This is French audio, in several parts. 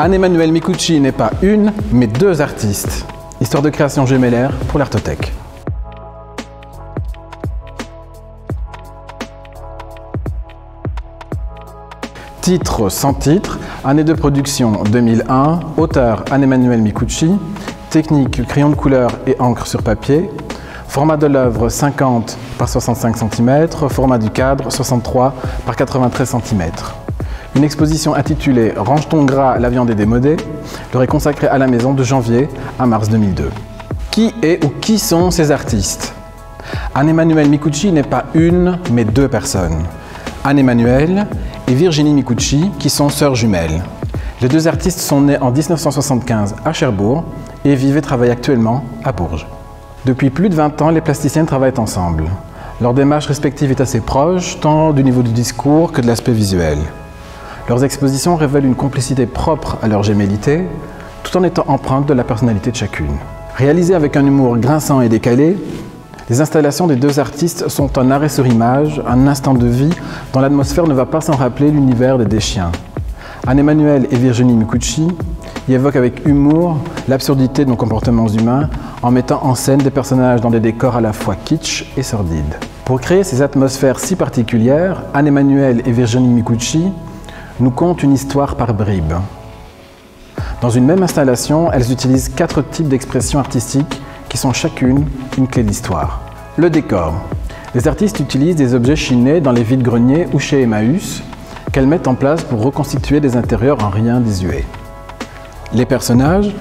Anne-Emmanuelle Micucci n'est pas une, mais deux artistes. Histoire de création gémellaire pour l'Artothèque. Titre sans titre, année de production 2001, auteur Anne-Emmanuelle Micucci, technique crayon de couleur et encre sur papier, format de l'œuvre 50 par 65 cm, format du cadre 63 par 93 cm. Une exposition intitulée « Range ton gras, la viande est démodée » leur est consacrée à la maison de janvier à mars 2002. Qui est ou qui sont ces artistes? Anne-Emmanuelle Micucci n'est pas une, mais deux personnes. Anne-Emmanuelle et Virginie Micucci, qui sont sœurs jumelles. Les deux artistes sont nés en 1975 à Cherbourg et vivent et travaillent actuellement à Bourges. Depuis plus de 20 ans, les plasticiennes travaillent ensemble. Leur démarche respective est assez proche, tant du niveau du discours que de l'aspect visuel. Leurs expositions révèlent une complicité propre à leur gémellité, tout en étant empreintes de la personnalité de chacune. Réalisées avec un humour grinçant et décalé, les installations des deux artistes sont un arrêt sur image, un instant de vie dont l'atmosphère ne va pas sans rappeler l'univers des chiens. Anne-Emmanuelle et Virginie Micucci y évoquent avec humour l'absurdité de nos comportements humains en mettant en scène des personnages dans des décors à la fois kitsch et sordides. Pour créer ces atmosphères si particulières, Anne-Emmanuelle et Virginie Micucci nous content une histoire par bribes. Dans une même installation, elles utilisent 4 types d'expressions artistiques qui sont chacune une clé d'histoire. Le décor. Les artistes utilisent des objets chinés dans les vides-greniers ou chez Emmaüs qu'elles mettent en place pour reconstituer des intérieurs en rien désuets. Les personnages.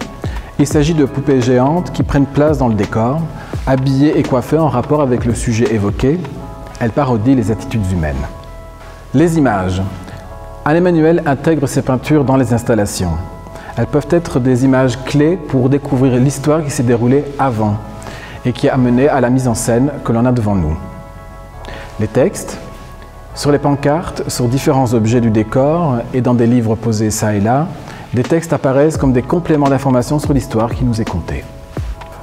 Il s'agit de poupées géantes qui prennent place dans le décor, habillées et coiffées en rapport avec le sujet évoqué. Elles parodient les attitudes humaines. Les images. Anne-Emmanuelle intègre ses peintures dans les installations. Elles peuvent être des images clés pour découvrir l'histoire qui s'est déroulée avant et qui a mené à la mise en scène que l'on a devant nous. Les textes. Sur les pancartes, sur différents objets du décor et dans des livres posés çà et là, des textes apparaissent comme des compléments d'information sur l'histoire qui nous est contée.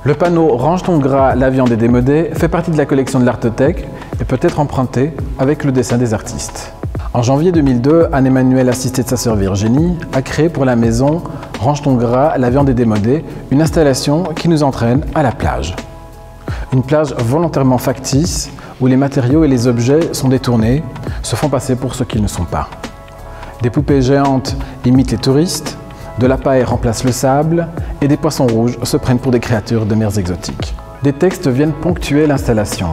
Le panneau « Range ton gras, la viande est démodée » fait partie de la collection de l'Artothèque et peut être emprunté avec le dessin des artistes. En janvier 2002, Anne-Emmanuelle, assistée de sa sœur Virginie, a créé pour la maison « Range ton gras, la viande est démodée », une installation qui nous entraîne à la plage. Une plage volontairement factice où les matériaux et les objets sont détournés, se font passer pour ce qu'ils ne sont pas. Des poupées géantes imitent les touristes, de la paille remplace le sable et des poissons rouges se prennent pour des créatures de mers exotiques. Des textes viennent ponctuer l'installation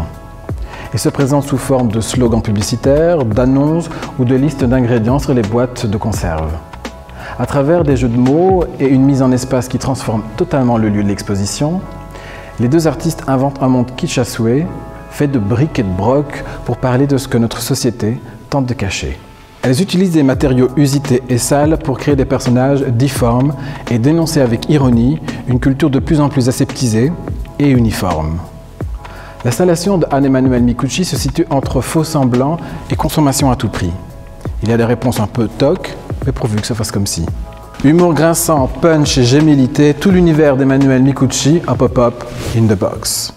et se présentent sous forme de slogans publicitaires, d'annonces ou de listes d'ingrédients sur les boîtes de conserve. À travers des jeux de mots et une mise en espace qui transforme totalement le lieu de l'exposition, les deux artistes inventent un monde kitsch à souhait, fait de briques et de brocs pour parler de ce que notre société tente de cacher. Elles utilisent des matériaux usités et sales pour créer des personnages difformes et dénoncer avec ironie une culture de plus en plus aseptisée et uniforme. L'installation de Anne-Emmanuelle Micucci se situe entre faux semblants et consommation à tout prix. Il y a des réponses un peu toc, mais pourvu que ça fasse comme si. Humour grinçant, punch et gémellité, tout l'univers d'Emmanuelle Micucci, un pop-up in the box.